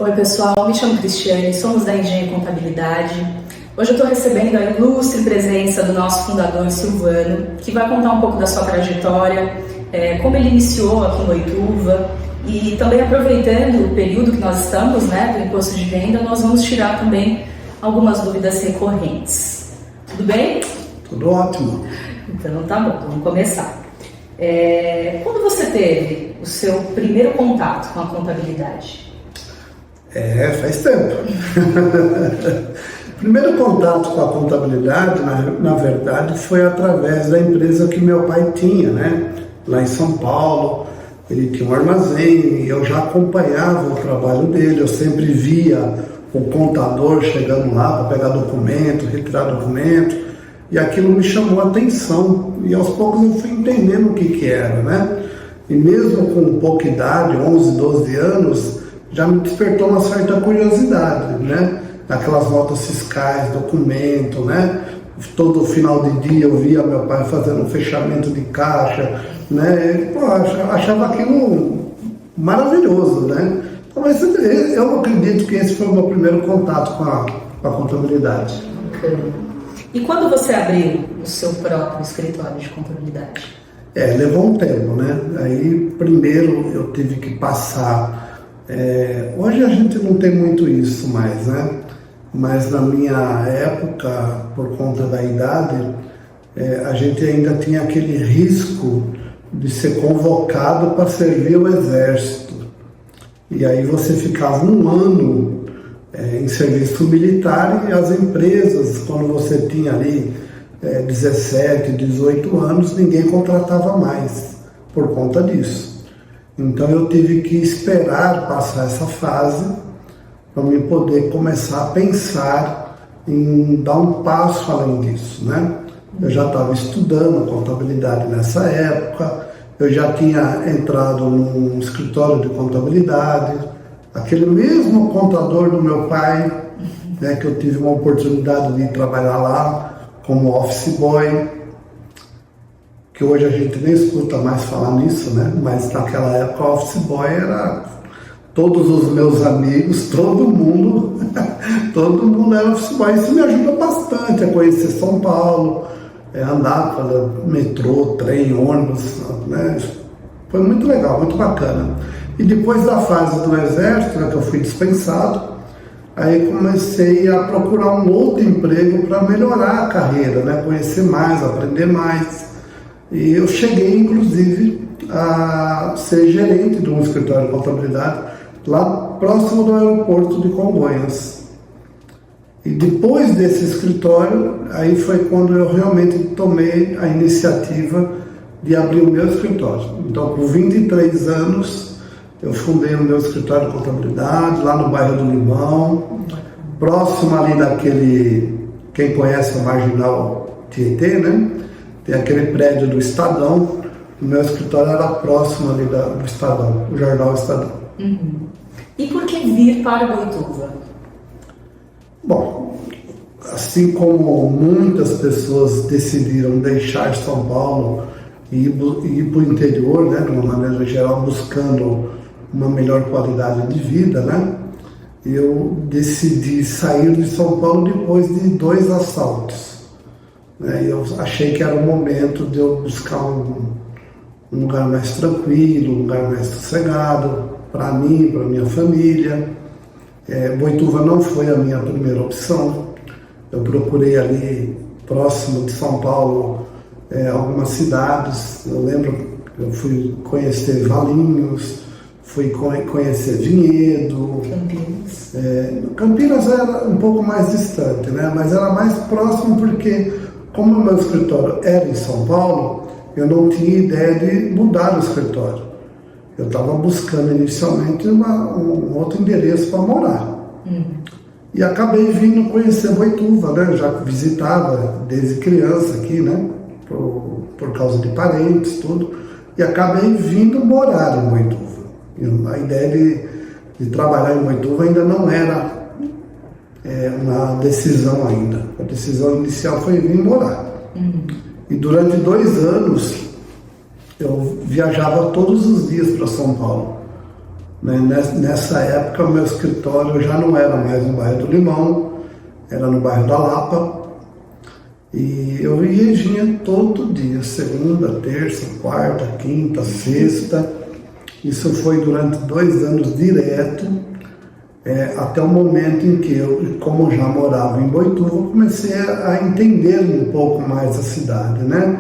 Oi pessoal, me chamo Cristiane, somos da Engenho Contabilidade. Hoje eu estou recebendo a ilustre presença do nosso fundador Silvano, que vai contar um pouco da sua trajetória, como ele iniciou aqui em Boituva, e também aproveitando o período que nós estamos, do imposto de renda, nós vamos tirar também algumas dúvidas recorrentes. Tudo bem? Tudo ótimo. Então tá bom, vamos começar. Quando você teve o seu primeiro contato com a contabilidade? Faz tempo. O primeiro contato com a contabilidade, na verdade, foi através da empresa que meu pai tinha, lá em São Paulo. Ele tinha um armazém e eu já acompanhava o trabalho dele. Eu sempre via o contador chegando lá para pegar documento, retirar documento, e aquilo me chamou a atenção. E aos poucos eu fui entendendo o que era, E mesmo com pouca idade, 11, 12 anos, já me despertou uma certa curiosidade, Aquelas notas fiscais, documento, Todo final de dia eu via meu pai fazendo um fechamento de caixa, achava aquilo maravilhoso, Mas eu acredito que esse foi o meu primeiro contato com a contabilidade. E quando você abriu o seu próprio escritório de contabilidade? Levou um tempo, Aí primeiro eu tive que passar. Hoje a gente não tem muito isso mais, Mas na minha época, por conta da idade, a gente ainda tinha aquele risco de ser convocado para servir o exército. E aí você ficava um ano em serviço militar, e as empresas, quando você tinha ali 17, 18 anos, ninguém contratava mais por conta disso. Então eu tive que esperar passar essa fase para me poder começar a pensar em dar um passo além disso, Eu já estava estudando contabilidade nessa época, eu já tinha entrado num escritório de contabilidade, aquele mesmo contador do meu pai, que eu tive uma oportunidade de trabalhar lá como office boy, que hoje a gente nem escuta mais falar nisso, Mas naquela época office boy era todos os meus amigos, todo mundo era office boy. Isso me ajuda bastante a conhecer São Paulo, andar pelo metrô, trem, ônibus, Foi muito legal, muito bacana. E depois da fase do exército, que eu fui dispensado, aí comecei a procurar um outro emprego para melhorar a carreira, Conhecer mais, aprender mais. E eu cheguei, inclusive, a ser gerente de um escritório de contabilidade lá próximo do aeroporto de Congonhas. E depois desse escritório, aí foi quando eu realmente tomei a iniciativa de abrir o meu escritório. Então, com 23 anos, eu fundei o meu escritório de contabilidade lá no bairro do Limão, próximo ali daquele, quem conhece a Marginal Tietê, Tem aquele prédio do Estadão. O meu escritório era próximo ali do Estadão, o jornal Estadão. Uhum. E por que vir para Boituva? Bom, assim como muitas pessoas decidiram deixar São Paulo e ir para o interior, de uma maneira geral, buscando uma melhor qualidade de vida, eu decidi sair de São Paulo depois de 2 assaltos. Eu achei que era o momento de eu buscar um lugar mais tranquilo, um lugar mais sossegado, para mim, para minha família. Boituva não foi a minha primeira opção. Eu procurei ali, próximo de São Paulo, algumas cidades. Eu lembro que eu fui conhecer Valinhos, fui conhecer Vinhedo. Campinas. Campinas era um pouco mais distante, Mas era mais próximo porque, como o meu escritório era em São Paulo, eu não tinha ideia de mudar o escritório. Eu estava buscando inicialmente um outro endereço para morar. E acabei vindo conhecer Boituva, Eu já visitava desde criança aqui, por causa de parentes, tudo. E acabei vindo morar em Boituva. A ideia de trabalhar em Boituva ainda não era uma decisão ainda. A decisão inicial foi vir morar. E durante 2 anos eu viajava todos os dias para São Paulo. né? Nessa época, o meu escritório já não era mais no bairro do Limão, era no bairro da Lapa. E eu ia e vinha todo dia, segunda, terça, quarta, quinta, sexta. Isso foi durante 2 anos direto, até o momento em que eu, como já morava em Boituva, comecei a entender um pouco mais a cidade, né?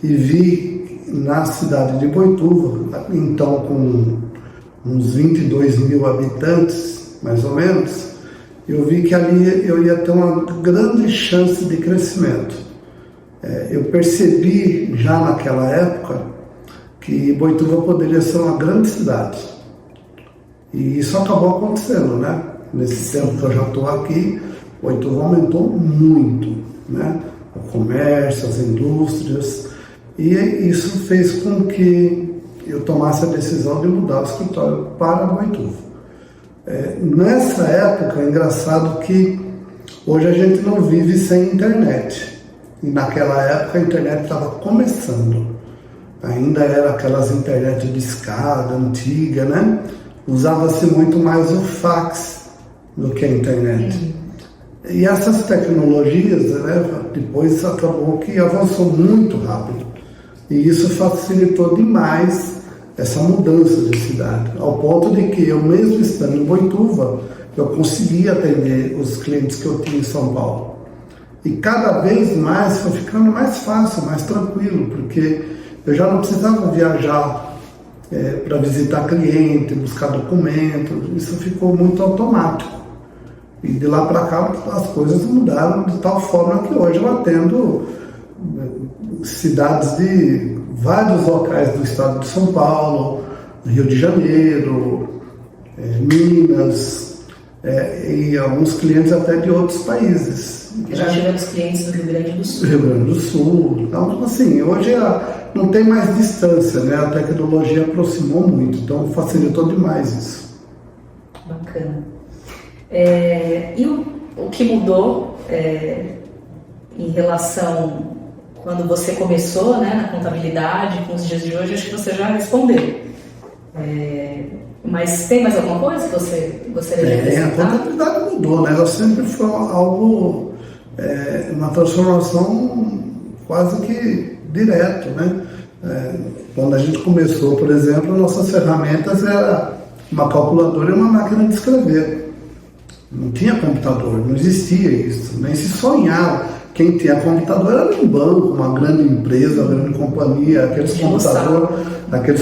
E vi na cidade de Boituva, então com uns 22 mil habitantes, mais ou menos, eu vi que ali eu ia ter uma grande chance de crescimento. Eu percebi já naquela época que Boituva poderia ser uma grande cidade. E isso acabou acontecendo, né? Nesse tempo que eu já estou aqui, Boituva aumentou muito, né? O comércio, as indústrias, e isso fez com que eu tomasse a decisão de mudar o escritório para Boituva. Nessa época, é engraçado que hoje a gente não vive sem internet. E naquela época a internet estava começando. Ainda era aquelas internet de escada, antiga, né? Usava-se muito mais o fax do que a internet. E essas tecnologias, né, depois acabou que avançou muito rápido. E isso facilitou demais essa mudança de cidade, ao ponto de que eu mesmo estando em Boituva, eu conseguia atender os clientes que eu tinha em São Paulo. E cada vez mais foi ficando mais fácil, mais tranquilo, porque eu já não precisava viajar para visitar cliente, buscar documentos, isso ficou muito automático. E de lá para cá as coisas mudaram de tal forma que hoje eu atendo cidades de vários locais do estado de São Paulo, Rio de Janeiro, Minas, e alguns clientes até de outros países. Já tivemos clientes do Rio Grande do Sul. Rio Grande do Sul. Então, assim, hoje não tem mais distância, né? A tecnologia aproximou muito, então facilitou demais isso. Bacana. E o que mudou em relação quando você começou, né, na contabilidade, com os dias de hoje, acho que você já respondeu. Mas tem mais alguma coisa que você gostaria de acrescentar? A contabilidade mudou, né? Ela sempre foi algo, uma transformação quase que direto, né? Quando a gente começou, por exemplo, nossas ferramentas eram uma calculadora e uma máquina de escrever. Não tinha computador, não existia isso, nem se sonhava. Quem tinha computador era um banco, uma grande empresa, uma grande companhia, aqueles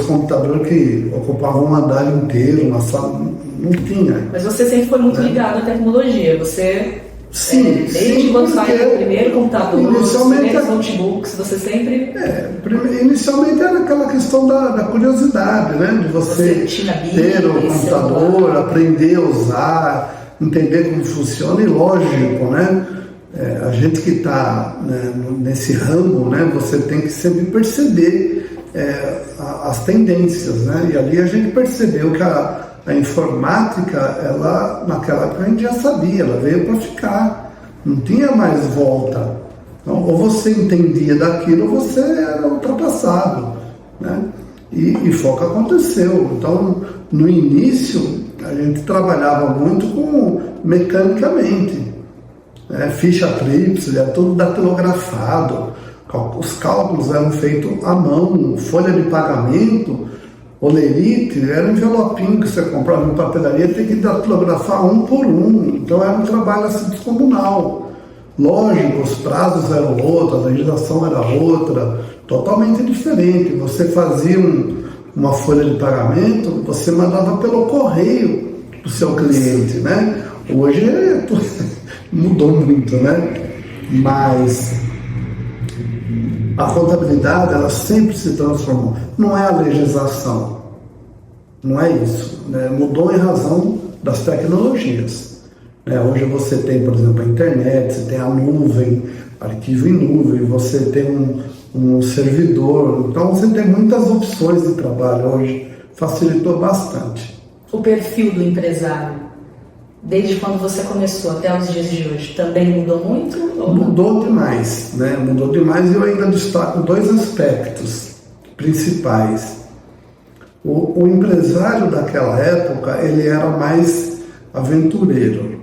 computadores que ocupavam um andar inteiro, uma sala, não tinha. Mas você sempre foi muito ligado à tecnologia, você... Sim, desde quando saiu o primeiro computador, os primeiros notebooks, você sempre... Inicialmente era aquela questão da curiosidade, né? De você ter o computador, aprender a usar, entender como funciona, e lógico, né? A gente que está, né, nesse ramo, né, você tem que sempre perceber as tendências, né? E ali a gente percebeu que a informática, ela, naquela época a gente já sabia, ela veio para ficar, não tinha mais volta. Então, ou você entendia daquilo ou você era ultrapassado, né? E foi o que aconteceu. Então, no início, a gente trabalhava muito mecanicamente. Ficha tríplice, era tudo datilografado, os cálculos eram feitos à mão, folha de pagamento, olerite, era um envelopinho que você comprava em papelaria, tem que datilografar um por um, então era um trabalho assim descomunal. Lógico, os prazos eram outros, a legislação era outra, totalmente diferente. Você fazia uma folha de pagamento, você mandava pelo correio para o seu cliente, né? Hoje mudou muito, né? Mas a contabilidade, ela sempre se transformou. Não é a legislação, não é isso, né? Mudou em razão das tecnologias. Hoje você tem, por exemplo, a internet, você tem a nuvem, arquivo em nuvem, você tem um servidor, então você tem muitas opções de trabalho hoje, facilitou bastante. O perfil do empresário, desde quando você começou até os dias de hoje, também mudou muito? Mudou demais, né? Mudou demais, e eu ainda destaco 2 aspectos principais. O empresário daquela época, ele era mais aventureiro.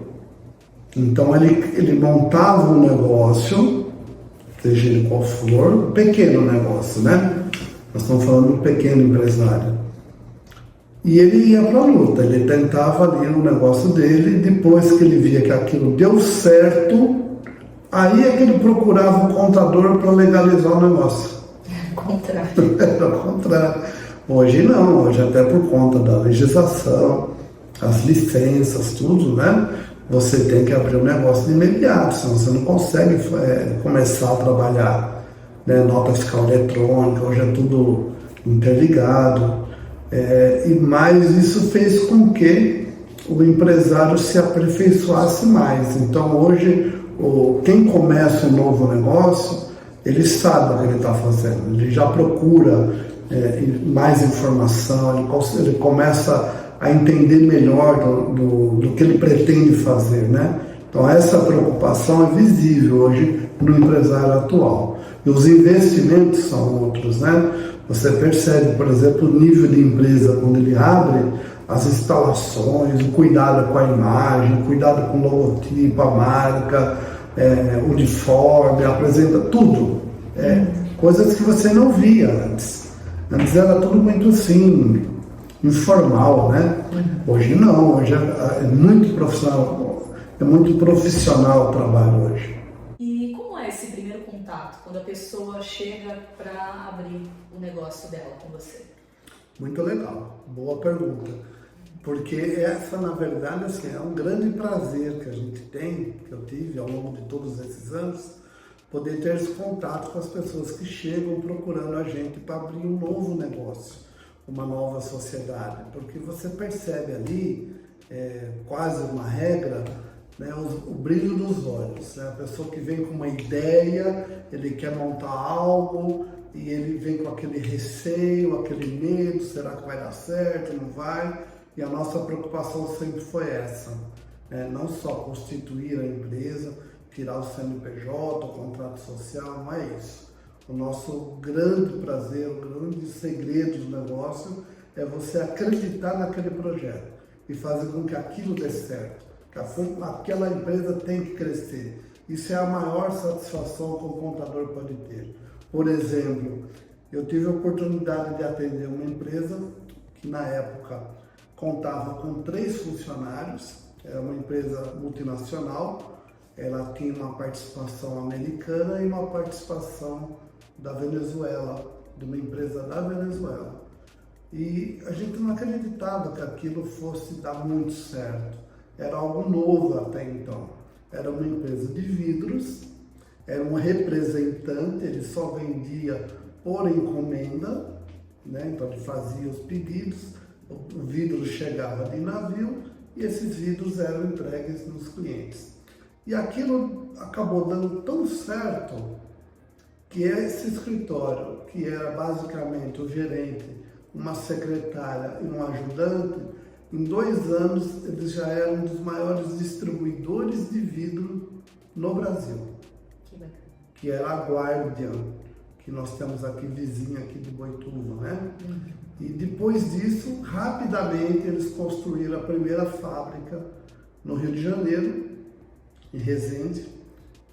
Então ele montava um negócio, seja ele qual for, um pequeno negócio, né? Nós estamos falando de um pequeno empresário. E ele ia para a luta, ele tentava ali no negócio dele, e depois que ele via que aquilo deu certo, aí é que ele procurava um contador para legalizar o negócio. Contrário. Era o contrário. Hoje não, hoje até por conta da legislação, as licenças, tudo, né? Você tem que abrir um negócio de imediato, senão você não consegue começar a trabalhar, né? Nota fiscal eletrônica, hoje é tudo interligado. Mas isso fez com que o empresário se aperfeiçoasse mais. Então hoje, quem começa um novo negócio, ele sabe o que ele está fazendo, ele já procura mais informação, ele começa a entender melhor do que ele pretende fazer, né? Então essa preocupação é visível hoje no empresário atual. E os investimentos são outros, né? Você percebe, por exemplo, o nível de empresa quando ele abre, as instalações, o cuidado com a imagem, o cuidado com o logotipo, a marca, o uniforme, apresenta tudo. Coisas que você não via antes. Antes era tudo muito assim, informal, né? Hoje não, hoje é muito profissional o trabalho hoje. E como é esse primeiro contato, quando a pessoa chega para abrir o negócio dela com você? Muito legal, boa pergunta. Porque essa, na verdade, assim, é um grande prazer que a gente tem, que eu tive ao longo de todos esses anos, poder ter esse contato com as pessoas que chegam procurando a gente para abrir um novo negócio, uma nova sociedade. Porque você percebe ali, quase uma regra, né, o brilho dos olhos. Né? A pessoa que vem com uma ideia, ele quer montar algo e ele vem com aquele receio, aquele medo, será que vai dar certo, não vai? E a nossa preocupação sempre foi essa, né? Não só constituir a empresa, tirar o CNPJ, o contrato social, não é isso. O nosso grande prazer, o grande segredo do negócio é você acreditar naquele projeto e fazer com que aquilo dê certo, que aquela empresa tem que crescer. Isso é a maior satisfação que o contador pode ter. Por exemplo, eu tive a oportunidade de atender uma empresa que na época contava com 3 funcionários, era uma empresa multinacional, ela tinha uma participação americana e uma participação da Venezuela, de uma empresa da Venezuela. E a gente não acreditava que aquilo fosse dar muito certo. Era algo novo até então. Era uma empresa de vidros, era um representante, ele só vendia por encomenda, né? Então ele fazia os pedidos, o vidro chegava de navio e esses vidros eram entregues nos clientes. E aquilo acabou dando tão certo que esse escritório, que era basicamente o gerente, uma secretária e um ajudante, em 2 anos eles já eram um dos maiores distribuidores de vidro no Brasil. Que bacana. Que era a Guardian, que nós temos aqui vizinha aqui de Boituva, né? E depois disso, rapidamente eles construíram a primeira fábrica no Rio de Janeiro, em Resende,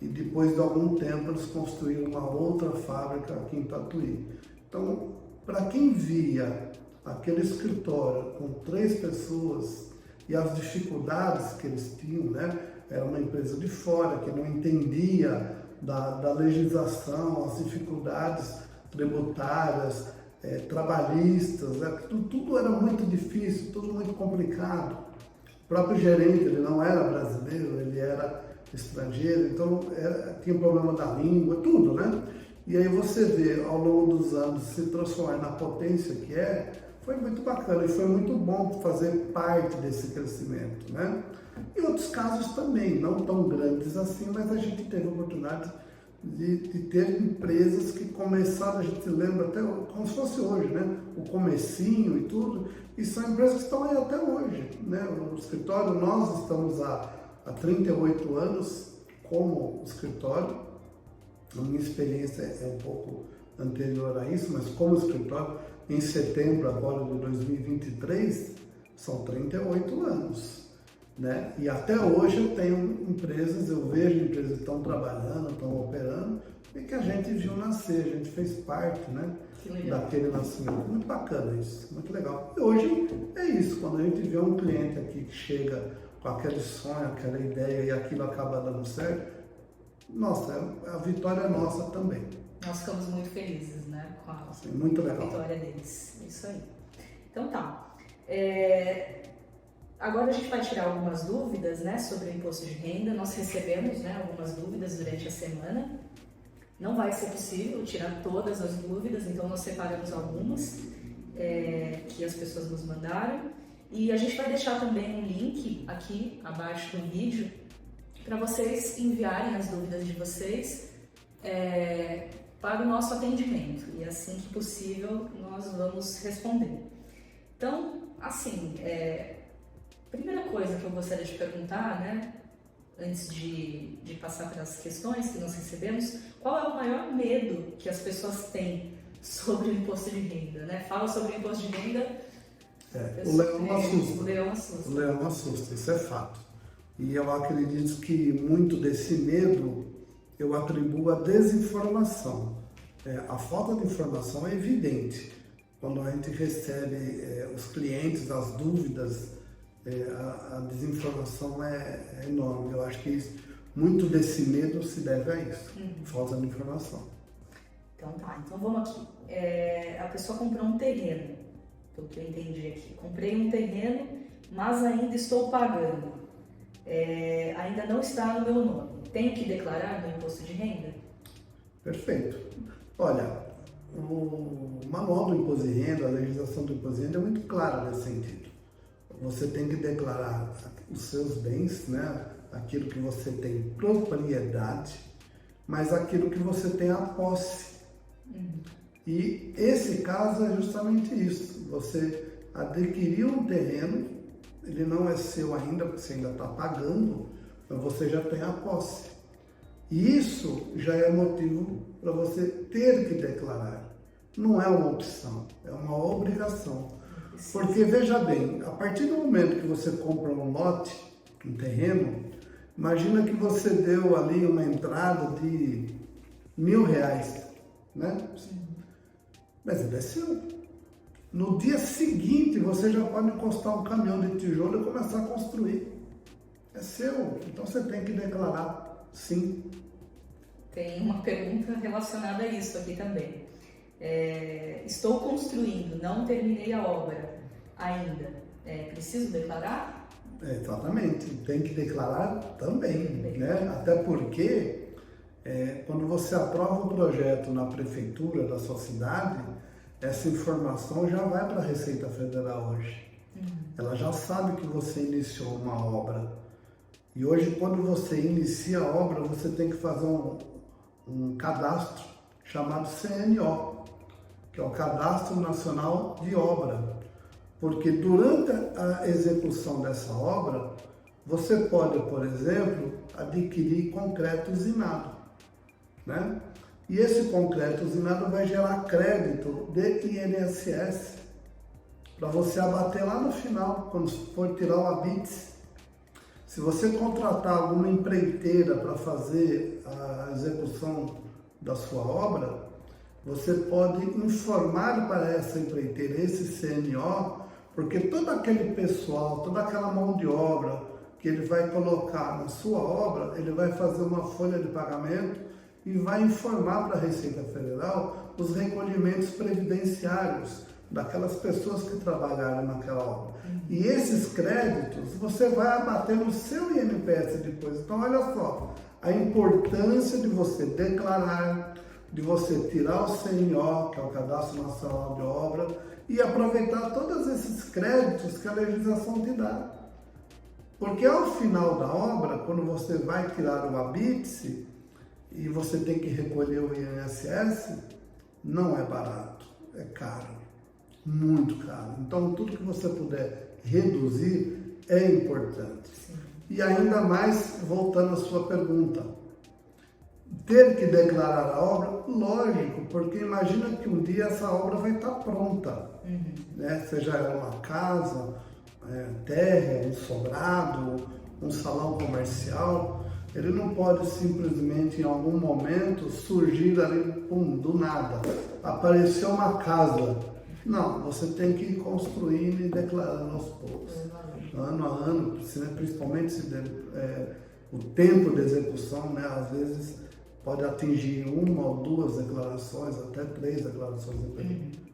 e depois de algum tempo eles construíram uma outra fábrica aqui em Tatuí. Então, para quem via aquele escritório com 3 pessoas e as dificuldades que eles tinham, né? Era uma empresa de fora que não entendia da legislação, as dificuldades tributárias, trabalhistas, né? Tudo era muito difícil, tudo muito complicado. O próprio gerente, ele não era brasileiro, ele era estrangeiro, então tinha problema da língua, tudo, né? E aí você vê, ao longo dos anos, se transformar na potência que foi muito bacana e foi muito bom fazer parte desse crescimento, né? E outros casos também, não tão grandes assim, mas a gente teve a oportunidade de ter empresas que começaram, a gente lembra até como se fosse hoje, né? O comecinho e tudo, e são empresas que estão aí até hoje, né? O escritório, nós estamos há 38 anos como escritório. A minha experiência é um pouco anterior a isso, mas como escritório, em setembro agora de 2023, são 38 anos. Né? E até hoje eu tenho empresas, eu vejo empresas que estão trabalhando, estão operando, e que a gente viu nascer, a gente fez parte, né, daquele nascimento. Muito bacana isso, muito legal. E hoje é isso, quando a gente vê um cliente aqui que chega com aquele sonho, aquela ideia e aquilo acaba dando certo, nossa, a vitória é nossa também. Nós ficamos muito felizes, né, com a, Sim, muito legal. Vitória deles. Isso aí. Então tá. Agora a gente vai tirar algumas dúvidas, né, sobre o imposto de renda. Nós recebemos, né, algumas dúvidas durante a semana. Não vai ser possível tirar todas as dúvidas, então nós separamos algumas que as pessoas nos mandaram. E a gente vai deixar também um link aqui abaixo do vídeo para vocês enviarem as dúvidas de vocês para o nosso atendimento. E assim que possível nós vamos responder. Então, assim, primeira coisa que eu gostaria de perguntar, né, antes de passar para as questões que nós recebemos, qual é o maior medo que as pessoas têm sobre o imposto de renda, né? Fala sobre o imposto de renda... O leão assusta. O leão assusta. O leão assusta, isso é fato. E eu acredito que muito desse medo eu atribuo à desinformação. A falta de informação é evidente. Quando a gente recebe os clientes, as dúvidas, a desinformação é enorme. Eu acho que muito desse medo se deve a isso, falta de informação. Então tá, então vamos aqui. A pessoa comprou um terreno, pelo que eu entendi aqui. Comprei um terreno, mas ainda estou pagando. Ainda não está no meu nome. Tenho que declarar no imposto de renda? Perfeito. Olha, o manual do imposto de renda, a legislação do imposto de renda é muito clara nesse sentido. Você tem que declarar os seus bens, né? Aquilo que você tem propriedade, mas aquilo que você tem a posse. E esse caso é justamente isso. Você adquiriu um terreno, ele não é seu ainda, porque você ainda está pagando, mas você já tem a posse. E isso já é motivo para você ter que declarar. Não é uma opção, é uma obrigação. Porque, veja bem, a partir do momento que você compra um lote, um terreno, imagina que você deu ali uma entrada de R$1.000, né? Mas ele é seu. No dia seguinte, você já pode encostar um caminhão de tijolo e começar a construir. É seu, então você tem que declarar, sim. Tem uma pergunta relacionada a isso aqui também. Estou construindo, não terminei a obra ainda. Preciso declarar? Exatamente, tem que declarar também, né? Até porque quando você aprova o projeto na prefeitura da sua cidade, essa informação já vai para a Receita Federal hoje. Ela já sabe que você iniciou uma obra. E hoje, quando você inicia a obra, você tem que fazer um cadastro chamado CNO, que é o Cadastro Nacional de Obra. Porque durante a execução dessa obra, você pode, por exemplo, adquirir concreto usinado, né? E esse concreto usinado vai gerar crédito de INSS para você abater lá no final, quando for tirar o habite. Se você contratar alguma empreiteira para fazer a execução da sua obra, você pode informar para essa empreiteira esse CNO, porque todo aquele pessoal, toda aquela mão de obra que ele vai colocar na sua obra, ele vai fazer uma folha de pagamento e vai informar para a Receita Federal os recolhimentos previdenciários daquelas pessoas que trabalharam naquela obra. E esses créditos você vai abater no seu INPS depois. Então, olha só, a importância de você declarar, de você tirar o CNO, que é o Cadastro Nacional de Obra, e aproveitar todos esses créditos que a legislação te dá. Porque ao final da obra, quando você vai tirar o habite e você tem que recolher o INSS, não é barato, é caro. Muito caro. Então, tudo que você puder reduzir é importante. Sim. E ainda mais, voltando à sua pergunta, ter que declarar a obra? Lógico, porque imagina que um dia essa obra vai estar pronta, né? Seja ela uma casa, terra, um sobrado, um salão comercial. Ele não pode simplesmente em algum momento surgir ali, pum, do nada, apareceu uma casa. Não, você tem que ir construindo e declarando aos poucos, ano a ano, principalmente o tempo de execução, né? Às vezes pode atingir 1 ou 2 declarações, até 3 declarações.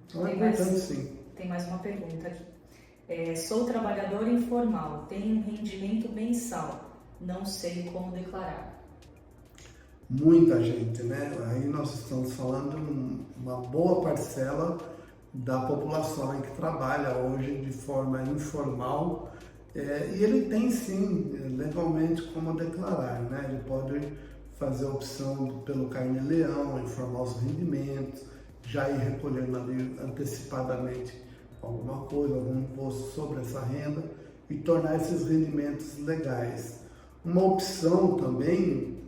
Então é importante, sim. Tem mais uma pergunta aqui. Sou trabalhador informal, tenho um rendimento mensal, não sei como declarar. Muita gente, né? Aí nós estamos falando de uma boa parcela da população que trabalha hoje de forma informal, e ele tem sim, legalmente, como declarar, né? Ele pode fazer a opção pelo carnê-leão, informar os rendimentos, já ir recolhendo ali antecipadamente alguma coisa, algum imposto sobre essa renda e tornar esses rendimentos legais. Uma opção também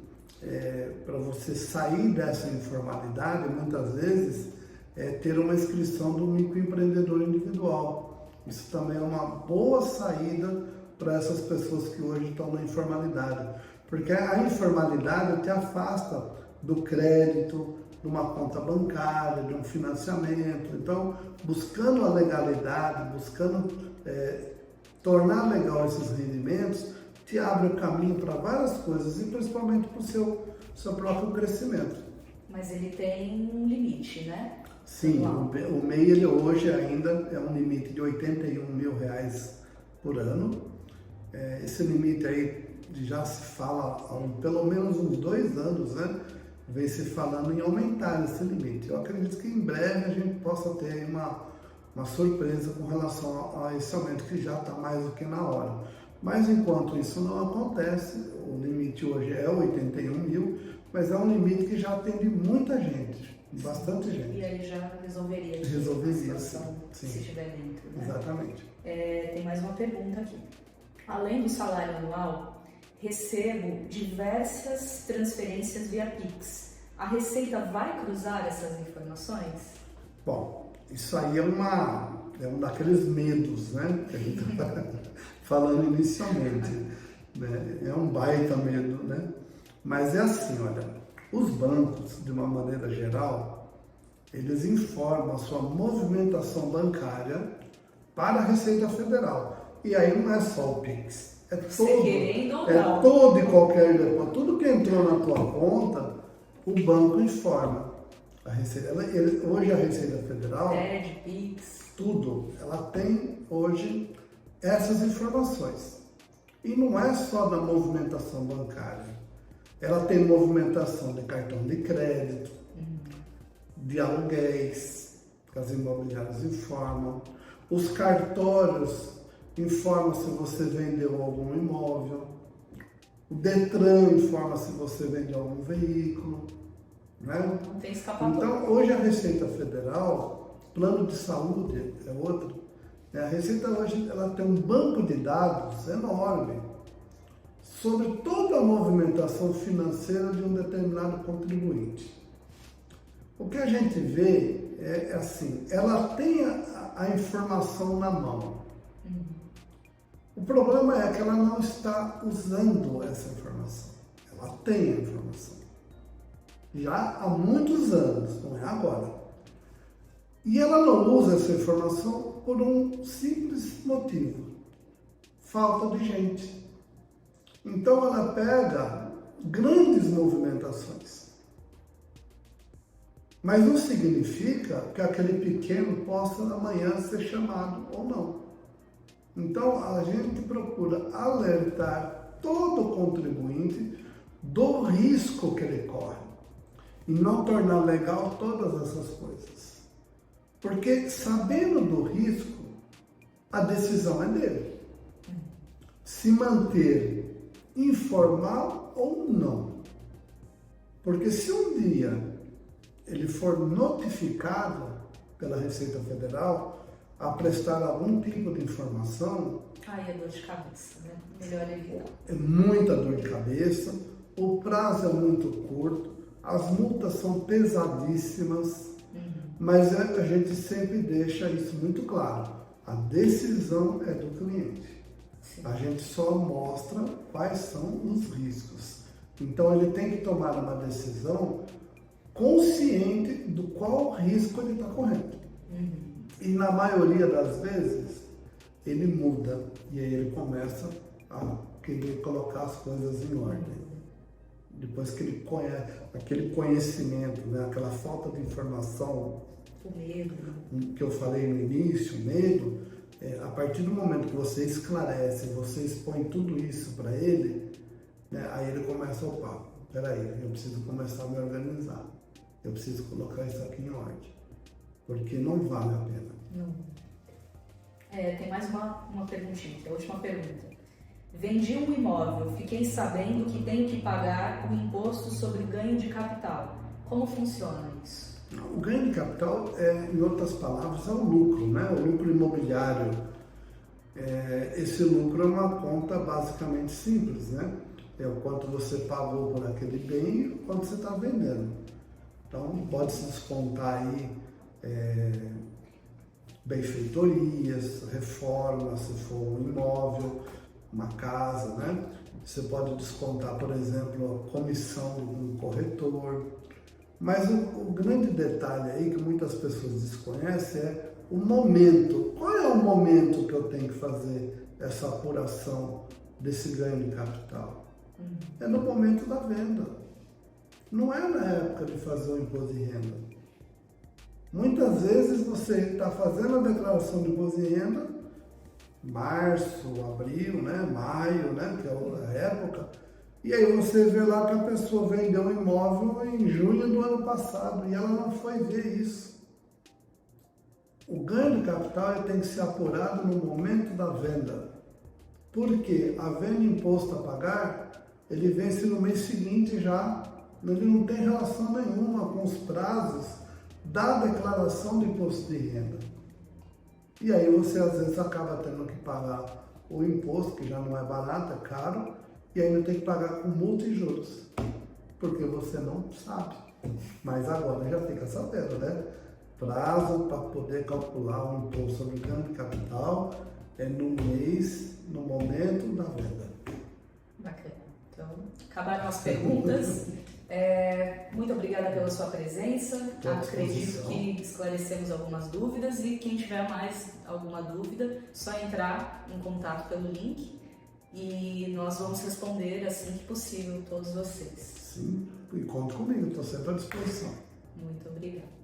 para você sair dessa informalidade, muitas vezes, é ter uma inscrição do microempreendedor individual. Isso também é uma boa saída para essas pessoas que hoje estão na informalidade, porque a informalidade te afasta do crédito, de uma conta bancária, de um financiamento. Então, buscando a legalidade, buscando tornar legal esses rendimentos, te abre o caminho para várias coisas e principalmente para o seu próprio crescimento. Mas ele tem um limite, né? Sim, o MEI ele hoje ainda é um limite de R$81 mil por ano. Esse limite aí já se fala há pelo menos uns 2 anos, né? Vem se falando em aumentar esse limite. Eu acredito que em breve a gente possa ter uma surpresa com relação a esse aumento, que já está mais do que na hora. Mas enquanto isso não acontece, o limite hoje é 81 mil, mas é um limite que já atende muita gente, bastante gente. E aí já resolveria a situação, sim. Se estiver dentro, né? Exatamente. Tem mais uma pergunta aqui. Além do salário anual, recebo diversas transferências via Pix. A Receita vai cruzar essas informações? Bom, isso aí é um daqueles medos, né, que a gente está falando inicialmente, né? É um baita medo, né? Mas é assim, olha, os bancos, de uma maneira geral, eles informam a sua movimentação bancária para a Receita Federal. E aí não é só o Pix, é todo e qualquer depósito. Tudo que entrou na tua conta, o banco informa. A Receita, hoje a Receita Federal, Pix, tudo, ela tem hoje essas informações. E não é só da movimentação bancária. Ela tem movimentação de cartão de crédito, de aluguéis, que as imobiliárias informam. Os cartórios informam se você vendeu algum imóvel. O Detran informa se você vendeu algum veículo. Né? Não tem escapatória. Então, hoje a Receita Federal, plano de saúde é outro. A Receita hoje ela tem um banco de dados enorme sobre toda a movimentação financeira de um determinado contribuinte. O que a gente vê é assim, ela tem a informação na mão. O problema é que ela não está usando essa informação. Ela tem a informação. Já há muitos anos, não é agora. E ela não usa essa informação por um simples motivo: falta de gente. Então ela pega grandes movimentações. Mas não significa que aquele pequeno possa amanhã ser chamado ou não. Então a gente procura alertar todo contribuinte do risco que ele corre e não tornar legal todas essas coisas. Porque sabendo do risco, a decisão é dele. Se manter informal ou não. Porque se um dia ele for notificado pela Receita Federal a prestar algum tipo de informação... Aí é dor de cabeça, né? Melhor evitar. É muita dor de cabeça, o prazo é muito curto, As multas são pesadíssimas, mas a gente sempre deixa isso muito claro. A decisão é do cliente. Sim. A gente só mostra quais são os riscos. Então ele tem que tomar uma decisão consciente do qual risco ele está correndo. E na maioria das vezes ele muda e aí ele começa a querer colocar as coisas em ordem. Depois que ele conhece, aquele conhecimento, né, aquela falta de informação, o medo que eu falei no início, o medo, a partir do momento que você esclarece, você expõe tudo isso para ele, né, aí ele começa, opa, peraí, eu preciso começar a me organizar, eu preciso colocar isso aqui em ordem, porque não vale a pena. Não. Tem mais uma perguntinha, que é a última pergunta. Vendi um imóvel, fiquei sabendo que tenho que pagar o imposto sobre ganho de capital. Como funciona isso? O ganho de capital, em outras palavras, é o lucro, né? O lucro imobiliário. Esse lucro é uma conta basicamente simples, né? É o quanto você pagou por aquele bem e o quanto você está vendendo. Então, pode-se descontar aí benfeitorias, reformas, se for um imóvel, uma casa, né? Você pode descontar, por exemplo, a comissão do corretor. Mas o grande detalhe aí que muitas pessoas desconhecem é o momento. Qual é o momento que eu tenho que fazer essa apuração desse ganho de capital? É no momento da venda. Não é na época de fazer o imposto de renda. Muitas vezes você está fazendo a declaração de imposto de renda, março, abril, né, maio, né, que é a época, e aí você vê lá que a pessoa vendeu um imóvel em junho do ano passado e ela não foi ver isso. O ganho de capital tem que ser apurado no momento da venda. Porque havendo imposto a pagar, ele vence no mês seguinte já. Ele não tem relação nenhuma com os prazos da declaração de imposto de renda. E aí você às vezes acaba tendo que pagar o imposto, que já não é barato, é caro, e ainda tem que pagar com multa e juros, porque você não sabe. Mas agora já fica sabendo, né? Prazo para poder calcular o imposto sobre ganho de capital é no mês, no momento da venda. Bacana. Então, acabaram as perguntas. Muito obrigada pela sua presença. Acredito que esclarecemos algumas dúvidas e quem tiver mais alguma dúvida, só entrar em contato pelo link e nós vamos responder assim que possível todos vocês. Sim, e conta comigo, estou sempre à disposição. Muito obrigada.